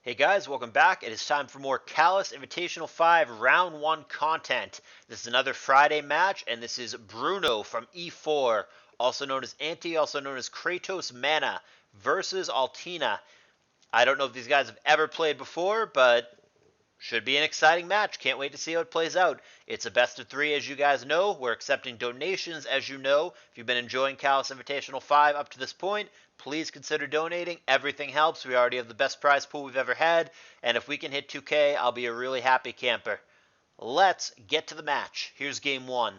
Hey guys, welcome back. It is time for more CALLOUS Invitational 5 Round 1 content. This is another Friday match, and this is Bruno from E4, also known as Anti, also known as KratosMana, versus Altina. I don't know if these guys have ever played before, but should be an exciting match. Can't wait to see how it plays out. It's a best of 3, as you guys know. We're accepting donations, as you know. If you've been enjoying CALLOUS Invitational 5 up to this point, please consider donating. Everything helps. We already have the best prize pool we've ever had, and if we can hit 2K, I'll be a really happy camper. Let's get to the match. Here's game 1.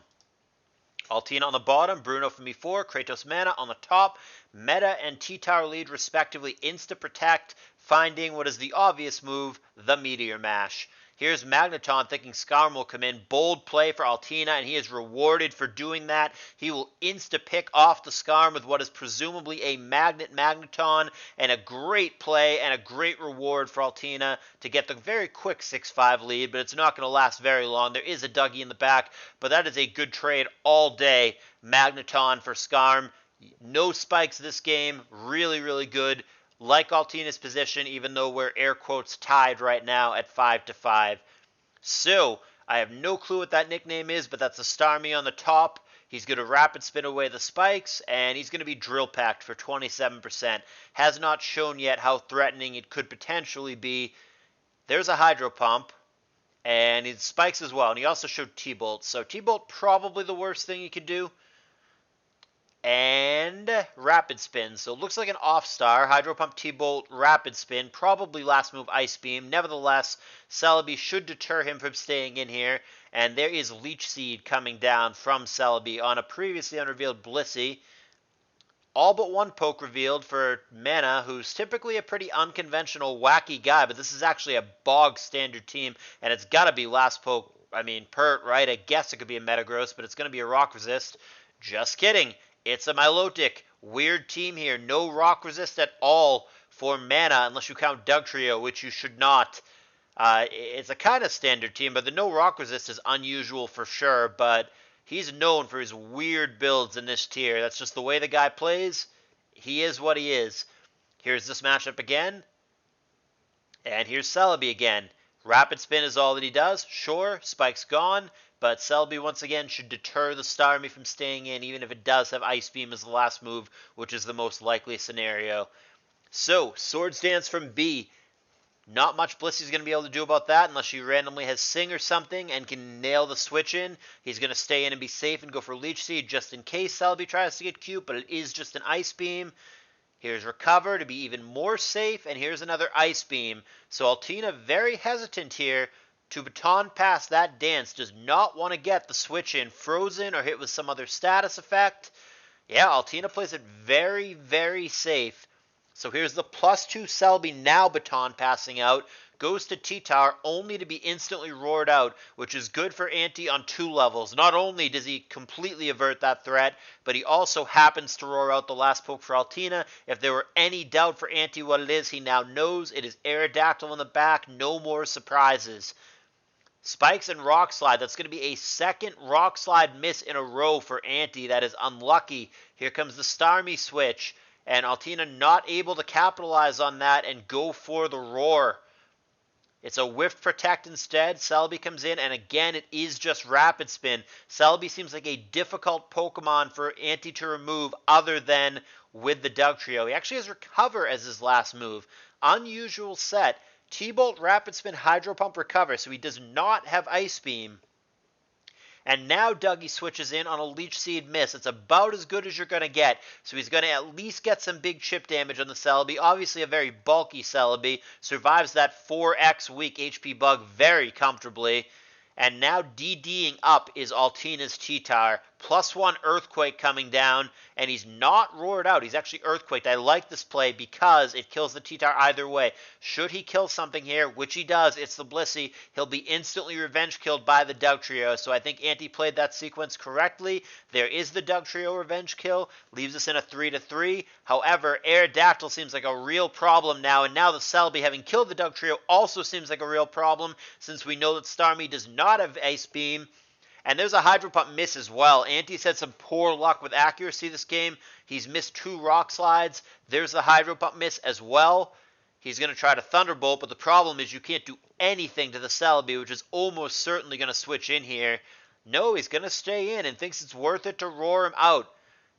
Altina on the bottom, Bruno from E4, KratosMana on the top. Meta and T-Tower lead respectively insta-protect, finding what is the obvious move, the Meteor Mash. Here's Magneton thinking Skarm will come in. Bold play for Altina, and he is rewarded for doing that. He will insta-pick off the Skarm with what is presumably a Magneton, and a great play and a great reward for Altina to get the very quick 6-5 lead, but it's not going to last very long. There is a Dougie in the back, but that is a good trade all day. Magneton for Skarm. No spikes this game. Really, really good. Like Altina's position, even though we're air quotes tied right now at 5-5. So, I have no clue what that nickname is, but that's a Starmie on the top. He's going to rapid spin away the spikes, and he's going to be drill packed for 27%. Has not shown yet how threatening it could potentially be. There's a Hydro Pump, and he spikes as well, and he also showed T-Bolt. So T-Bolt probably the worst thing he could do. And Rapid Spin. So it looks like an off-star. Hydro Pump, T-Bolt, Rapid Spin. Probably last move Ice Beam. Nevertheless, Celebi should deter him from staying in here. And there is Leech Seed coming down from Celebi on a previously unrevealed Blissey. All but one poke revealed for Mana, who's typically a pretty unconventional, wacky guy. But this is actually a bog standard team. And it's got to be last poke. I mean, Pert, right? I guess it could be a Metagross, but it's going to be a Rock Resist. Just kidding. It's a Milotic. Weird team here. No rock resist at all for Mana, unless you count Dugtrio, which you should not. It's a kind of standard team, but the no rock resist is unusual for sure. But he's known for his weird builds in this tier. That's just the way the guy plays. He is what he is. Here's this matchup again. And here's Celebi again. Rapid Spin is all that he does. Sure, Spike's gone. But Celebi, once again, should deter the Starmie from staying in, even if it does have Ice Beam as the last move, which is the most likely scenario. So, Swords Dance from B. Not much Blissey's going to be able to do about that unless she randomly has Sing or something and can nail the switch in. He's going to stay in and be safe and go for Leech Seed just in case Celebi tries to get cute, but it is just an Ice Beam. Here's Recover to be even more safe, and here's another Ice Beam. So Altina very hesitant here to baton pass that dance. Does not want to get the switch in frozen or hit with some other status effect. Yeah, Altina plays it very, very safe. So here's the +2 Celebi now baton passing out. Goes to T-Tower only to be instantly roared out, which is good for Anti on 2 levels. Not only does he completely avert that threat, but he also happens to roar out the last poke for Altina. If there were any doubt for Anti what it is, he now knows. It is Aerodactyl in the back. No more surprises. Spikes and Rock Slide. That's going to be a second Rock Slide miss in a row for Anti. That is unlucky. Here comes the Starmie switch. And Altina not able to capitalize on that and go for the Roar. It's a Whiff Protect instead. Celebi comes in, and again, it is just Rapid Spin. Celebi seems like a difficult Pokemon for Anti to remove other than with the Dugtrio. He actually has Recover as his last move. Unusual set. T-Bolt, Rapid Spin, Hydro Pump, Recover, so he does not have Ice Beam. And now Dougie switches in on a Leech Seed miss. It's about as good as you're going to get. So he's going to at least get some big chip damage on the Celebi. Obviously a very bulky Celebi. Survives that 4x weak HP bug very comfortably. And now DDing up is Altina's T-Tower. +1 Earthquake coming down, and he's not roared out. He's actually Earthquaked. I like this play because it kills the T-Tower either way. Should he kill something here, which he does, it's the Blissey, he'll be instantly revenge killed by the Dugtrio. So I think Anti played that sequence correctly. There is the Dugtrio revenge kill. Leaves us in a 3-3. However, Aerodactyl seems like a real problem now, and now the Celebi, having killed the Dugtrio, also seems like a real problem, since we know that Starmie does not have Ice Beam. And there's a Hydro Pump miss as well. Anti's had some poor luck with accuracy this game. He's missed 2 Rock Slides. There's the Hydro Pump miss as well. He's going to try to Thunderbolt, but the problem is you can't do anything to the Celebi, which is almost certainly going to switch in here. No, he's going to stay in and thinks it's worth it to roar him out.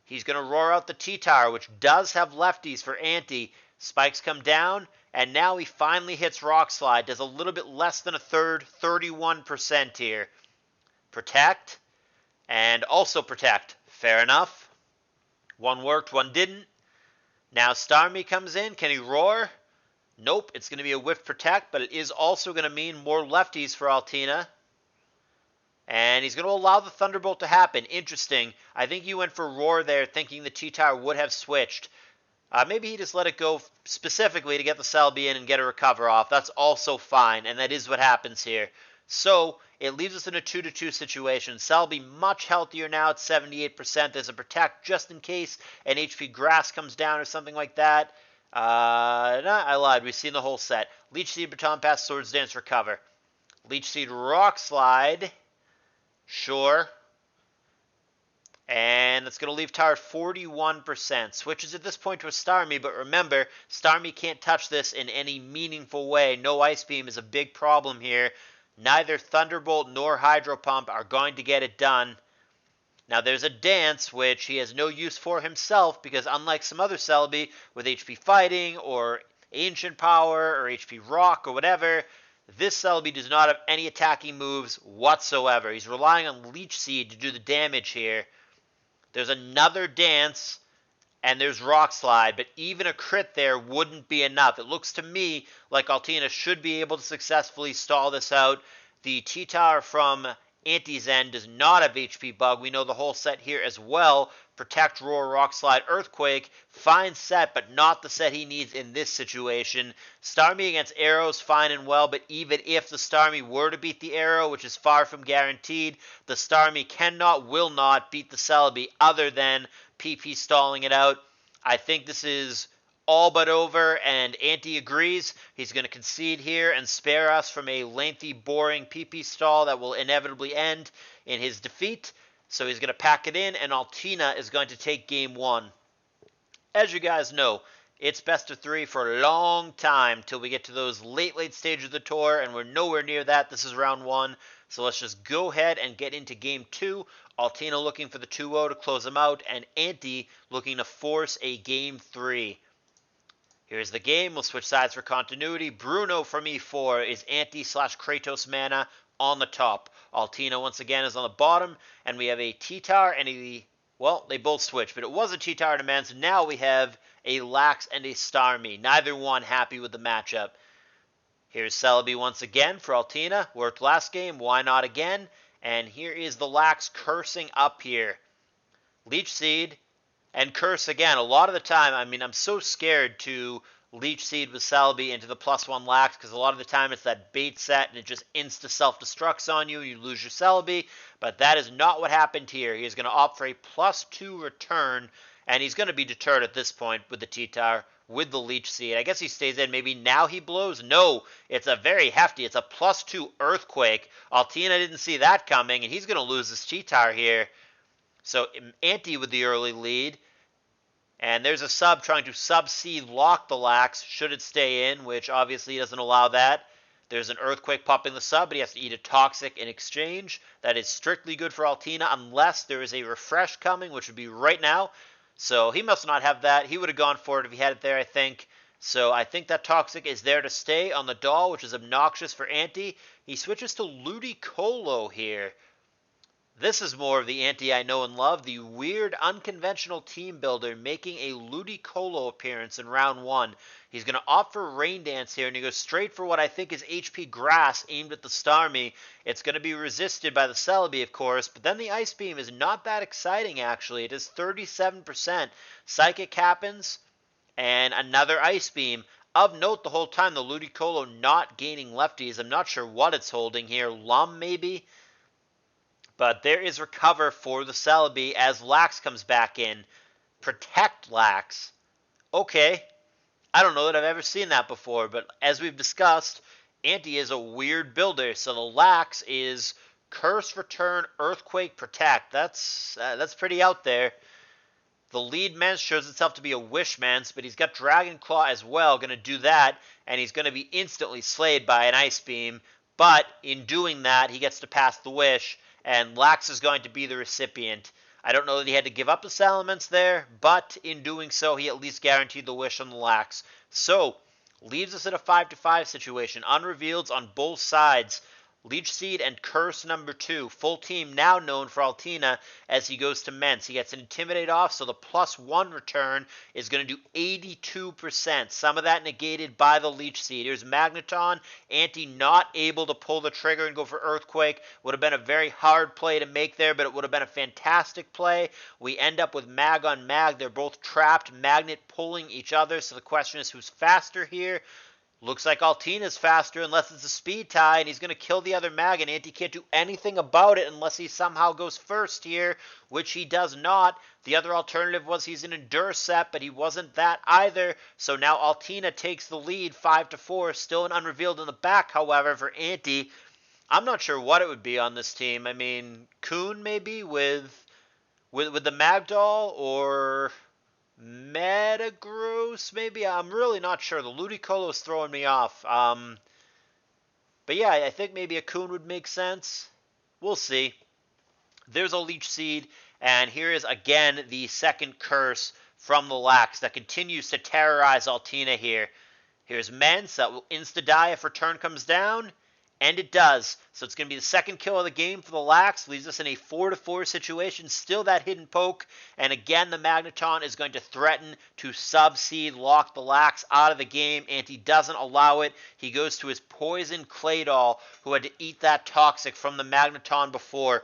He's going to roar out the T-Tower, which does have lefties for anti. Spikes come down, and now he finally hits Rock Slide. Does a little bit less than a third, 31% here. Protect, and also protect. Fair enough. One worked, one didn't. Now Starmie comes in. Can he roar? Nope, it's going to be a whiff protect, but it is also going to mean more lefties for Altina. And he's going to allow the Thunderbolt to happen. Interesting. I think he went for roar there, thinking the T-Tower would have switched. Maybe he just let it go specifically to get the Celebi in and get a recover off. That's also fine, and that is what happens here. So it leaves us in a 2-2 situation. Celebi much healthier now at 78%. There's a protect just in case an HP grass comes down or something like that. No, I lied. We've seen the whole set. Leech Seed, Baton Pass, Swords Dance, Recover. Leech Seed, Rock Slide. Sure. And that's going to leave Tar at 41%. Switches at this point to a Starmie, but remember, Starmie can't touch this in any meaningful way. No Ice Beam is a big problem here. Neither Thunderbolt nor Hydro Pump are going to get it done. Now there's a Dance, which he has no use for himself, because unlike some other Celebi with HP Fighting, or Ancient Power, or HP Rock, or whatever, this Celebi does not have any attacking moves whatsoever. He's relying on Leech Seed to do the damage here. There's another Dance, and there's Rock Slide, but even a crit there wouldn't be enough. It looks to me like Altina should be able to successfully stall this out. The T-Tower from Anti's end does not have HP Bug. We know the whole set here as well. Protect, Roar, Rock Slide, Earthquake. Fine set, but not the set he needs in this situation. Starmie against Arrows, fine and well, but even if the Starmie were to beat the Arrow, which is far from guaranteed, the Starmie cannot, will not beat the Celebi other than PP stalling it out. I think this is all but over, and Anti agrees. He's going to concede here and spare us from a lengthy, boring PP stall that will inevitably end in his defeat. So he's going to pack it in, and Altina is going to take game one. As you guys know, it's best of 3 for a long time till we get to those late stages of the tour, and we're nowhere near that. This is round 1. So let's just go ahead and get into game 2. Altina looking for the 2-0 to close him out, and Anti looking to force a game 3. Here's the game. We'll switch sides for continuity. Bruno from E4 is Anti/KratosMana on the top. Altina once again is on the bottom, and we have a T-Tower and a, well, they both switch, but it was a T-Tower to man, so now we have a Lax and a Starmie. Neither one happy with the matchup. Here's Celebi once again for Altina. Worked last game, why not again? And here is the Lax cursing up here. Leech Seed and curse again. A lot of the time, I mean, I'm so scared to Leech Seed with Celebi into the +1 Lax, because a lot of the time it's that bait set and it just insta self-destructs on you. You lose your Celebi, but that is not what happened here. He is going to opt for a +2 return, and he's going to be deterred at this point with the T-Tower, with the Leech Seed. I guess he stays in. Maybe now he blows. No, it's a very hefty. It's a +2 Earthquake. Altina didn't see that coming, and he's going to lose his T-Tower here. So Anti with the early lead. And there's a sub trying to sub-seed lock the Lax should it stay in, which obviously doesn't allow that. There's an Earthquake popping the sub, but he has to eat a Toxic in exchange. That is strictly good for Altina unless there is a refresh coming, which would be right now. So he must not have that. He would have gone for it if he had it there, I think. So I think that Toxic is there to stay on the doll, which is obnoxious for Anti. He switches to Ludicolo here. This is more of the Anti I know and love, the weird, unconventional team builder making a Ludicolo appearance in round 1. He's going to opt for Rain Dance here, and he goes straight for what I think is HP Grass aimed at the Starmie. It's going to be resisted by the Celebi, of course, but then the Ice Beam is not that exciting, actually. It is 37%. Psychic happens, and another Ice Beam. Of note, the whole time, the Ludicolo not gaining lefties. I'm not sure what it's holding here. Lum, maybe? But there is recover for the Celebi as Lax comes back in. Protect Lax. Okay. I don't know that I've ever seen that before, but as we've discussed, Anti is a weird builder, so the Lax is Curse, Return, Earthquake, Protect. That's pretty out there. The lead Mence shows itself to be a Wish Mence, but he's got Dragon Claw as well, going to do that, and he's going to be instantly slayed by an Ice Beam, but in doing that, he gets to pass the Wish, and Lax is going to be the recipient. I don't know that he had to give up the Salamence there, but in doing so, he at least guaranteed the Wish on the Lax. So, leaves us in a 5-5 situation. Unrevealeds on both sides. Leech Seed and Curse number 2. Full team now known for Altina as he goes to Mence. He gets an Intimidate off, so the +1 return is going to do 82%. Some of that negated by the Leech Seed. Here's Magneton. Anti not able to pull the trigger and go for Earthquake. Would have been a very hard play to make there, but it would have been a fantastic play. We end up with Mag on Mag. They're both trapped, Magnet pulling each other, so the question is who's faster here? Looks like Altina's faster unless it's a speed tie, and he's going to kill the other Mag, and Anti can't do anything about it unless he somehow goes first here, which he does not. The other alternative was he's an Endure set, but he wasn't that either. So now Altina takes the lead 5-4, still an Unrevealed in the back, however, for Anti. I'm not sure what it would be on this team. I mean, Coon maybe with the Magdoll, or Metagross, maybe? I'm really not sure. The Ludicolo is throwing me off. But yeah, I think maybe a Coon would make sense. We'll see. There's a Leech Seed, and here is again the second curse from the Lax that continues to terrorize Altina here. Here's Mence that will insta-die if return comes down, and it does. So it's going to be the second kill of the game for the Lax. Leaves us in a 4-4 situation. Still that hidden poke. And again, the Magneton is going to threaten to sub-seed lock the Lax out of the game. Anti doesn't allow it. He goes to his Poison Claydol, who had to eat that Toxic from the Magneton before.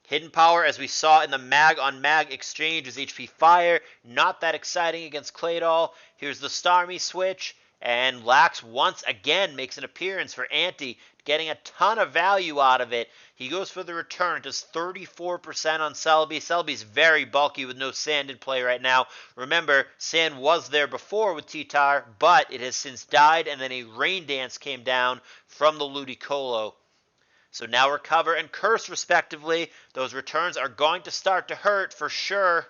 Hidden Power, as we saw in the Mag on Mag exchange, is HP Fire. Not that exciting against Claydol. Here's the Starmie switch. And Lax once again makes an appearance for Anti, getting a ton of value out of it. He goes for the return, does 34% on Celebi. Celebi's very bulky with no Sand in play right now. Remember, Sand was there before with T-Tar, but it has since died, and then a Rain Dance came down from the Ludicolo. So now Recover and Curse, respectively. Those returns are going to start to hurt for sure.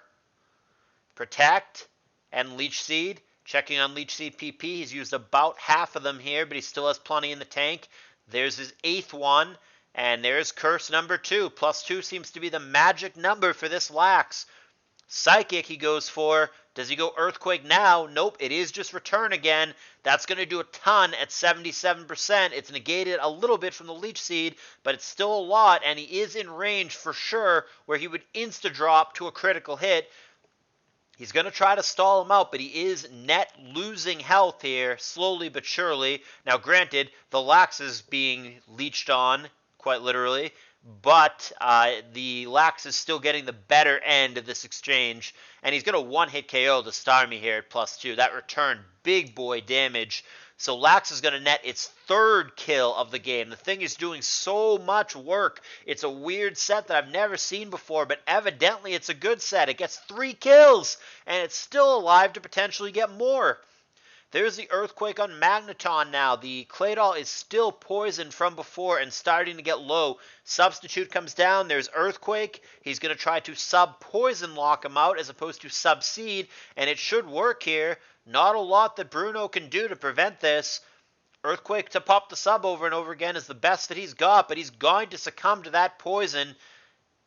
Protect and Leech Seed. Checking on Leech Seed PP, he's used about half of them here, but he still has plenty in the tank. There's his 8th one, and there's Curse number 2. +2 seems to be the magic number for this Lax. Psychic he goes for. Does he go Earthquake now? Nope, it is just Return again. That's going to do a ton at 77%. It's negated a little bit from the Leech Seed, but it's still a lot, and he is in range for sure where he would insta-drop to a critical hit. He's going to try to stall him out, but he is net losing health here, slowly but surely. Now, granted, the Lax is being leeched on, quite literally, but the Lax is still getting the better end of this exchange, and he's going to one-hit KO the Starmie here at +2. That return, big boy damage. So Lax is going to net its 3rd kill of the game. The thing is doing so much work. It's a weird set that I've never seen before, but evidently it's a good set. It gets 3 kills, and it's still alive to potentially get more. There's the Earthquake on Magneton now. The Claydol is still poisoned from before and starting to get low. Substitute comes down. There's Earthquake. He's going to try to sub-poison lock him out as opposed to sub-seed, and it should work here. Not a lot that Bruno can do to prevent this. Earthquake to pop the sub over and over again is the best that he's got, but he's going to succumb to that poison.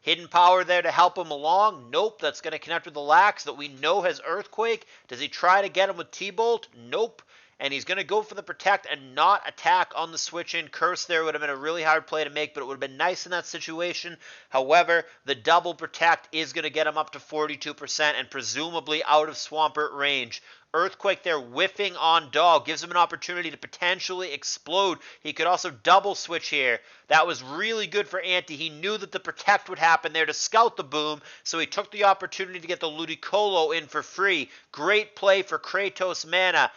Hidden Power there to help him along. Nope, that's going to connect with the Lax that we know has Earthquake. Does he try to get him with T-Bolt? Nope. And he's going to go for the Protect and not attack on the switch-in. Curse there would have been a really hard play to make, but it would have been nice in that situation. However, the double Protect is going to get him up to 42% and presumably out of Swampert range. Earthquake there whiffing on Dog gives him an opportunity to potentially explode. He could also double switch here. That was really good for Anti. He knew that the Protect would happen there to scout the boom, so he took the opportunity to get the Ludicolo in for free. Great play for KratosMana.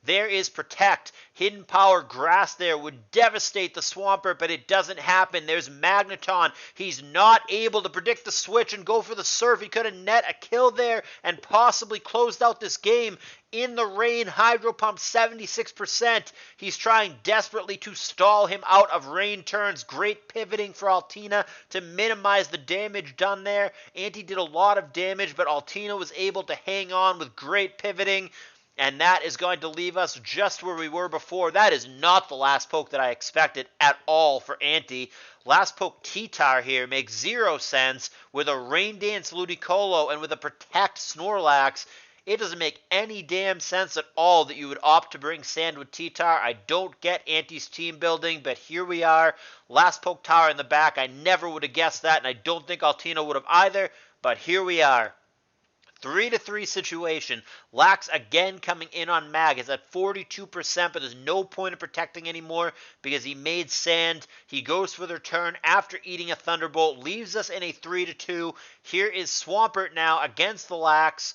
There is Protect. Hidden Power Grass there would devastate the Swampert, but it doesn't happen. There's Magneton. He's not able to predict the switch and go for the Surf. He could have net a kill there and possibly closed out this game. In the rain, Hydro Pump 76%. He's trying desperately to stall him out of rain turns. Great pivoting for Altina to minimize the damage done there. Anti did a lot of damage, but Altina was able to hang on with great pivoting. And that is going to leave us just where we were before. That is not the last poke that I expected at all for Anti. Last poke T-Tar here makes 0 sense with a Rain Dance Ludicolo and with a Protect Snorlax. It doesn't make any damn sense at all that you would opt to bring Sand with T-Tar. I don't get Anti's team building, but here we are. Last poke Tar in the back. I never would have guessed that, and I don't think Altina would have either, but here we are. 3-3 situation. Lax again coming in on Mag. It's at 42%, but there's no point in protecting anymore because he made Sand. He goes for the turn after eating a Thunderbolt. Leaves us in a 3-2. Here is Swampert now against the Lax.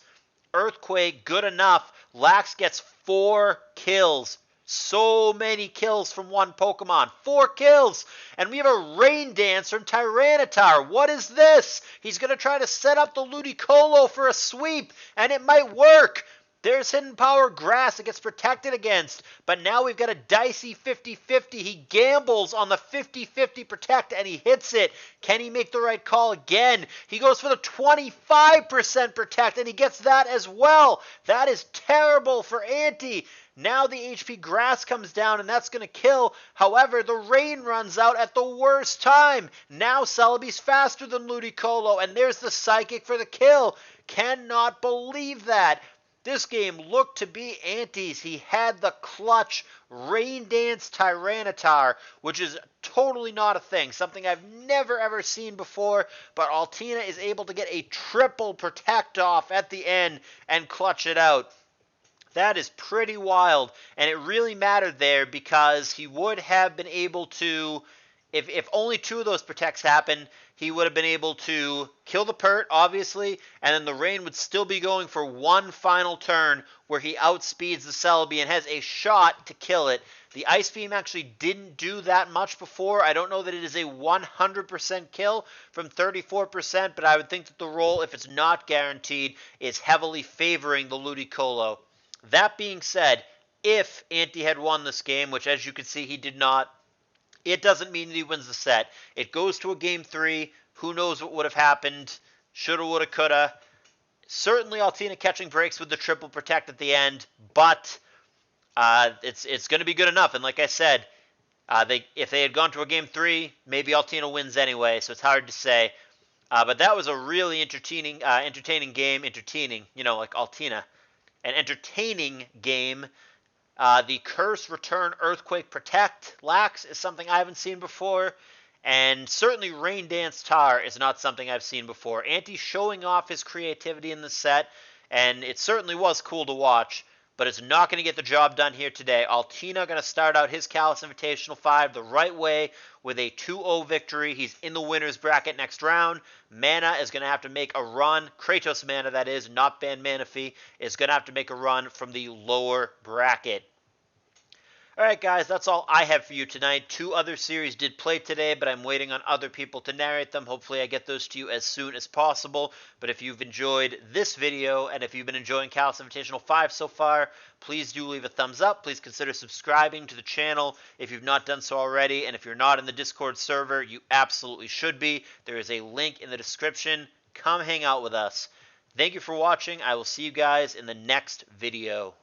Earthquake, good enough. Lax gets 4 kills. So many kills from one Pokemon. 4 kills! And we have a Rain Dance from Tyranitar. What is this? He's going to try to set up the Ludicolo for a sweep, and it might work. There's Hidden Power Grass that gets protected against. But now we've got a dicey 50-50. He gambles on the 50-50 protect, and he hits it. Can he make the right call again? He goes for the 25% protect, and he gets that as well. That is terrible for Anti. Now the HP Grass comes down, and that's going to kill. However, the rain runs out at the worst time. Now Celebi's faster than Ludicolo, and there's the Psychic for the kill. Cannot believe that. This game looked to be Anti's. He had the clutch Rain Dance Tyranitar, which is totally not a thing. Something I've never ever seen before, but Altina is able to get a triple protect off at the end and clutch it out. That is pretty wild, and it really mattered there because he would have been able to, if only 2 of those protects happened, he would have been able to kill the Pert, obviously, and then the Rain would still be going for one final turn where he outspeeds the Celebi and has a shot to kill it. The Ice Beam actually didn't do that much before. I don't know that it is a 100% kill from 34%, but I would think that the roll, if it's not guaranteed, is heavily favoring the Ludicolo. That being said, if Anti had won this game, which as you can see he did not, it doesn't mean that he wins the set. It goes to a game 3. Who knows what would have happened? Shoulda, woulda, coulda. Certainly Altina catching breaks with the triple protect at the end, but it's going to be good enough. And like I said, if they had gone to a game 3, maybe Altina wins anyway, so it's hard to say. But that was a really entertaining game. Entertaining, like Altina. An entertaining game. The Curse, Return, Earthquake, Protect, Lax is something I haven't seen before. And certainly Rain Dance Tar is not something I've seen before. Anti showing off his creativity in the set, and it certainly was cool to watch. But it's not going to get the job done here today. Altina going to start out his CALLOUS Invitational 5 the right way with a 2-0 victory. He's in the winner's bracket next round. Mana is going to have to make a run. KratosMana, that is, not Ban Manaphy, is going to have to make a run from the lower bracket. Alright guys, that's all I have for you tonight. 2 other series did play today, but I'm waiting on other people to narrate them. Hopefully I get those to you as soon as possible. But if you've enjoyed this video, and if you've been enjoying CALLOUS Invitational 5 so far, please do leave a thumbs up. Please consider subscribing to the channel if you've not done so already. And if you're not in the Discord server, you absolutely should be. There is a link in the description. Come hang out with us. Thank you for watching. I will see you guys in the next video.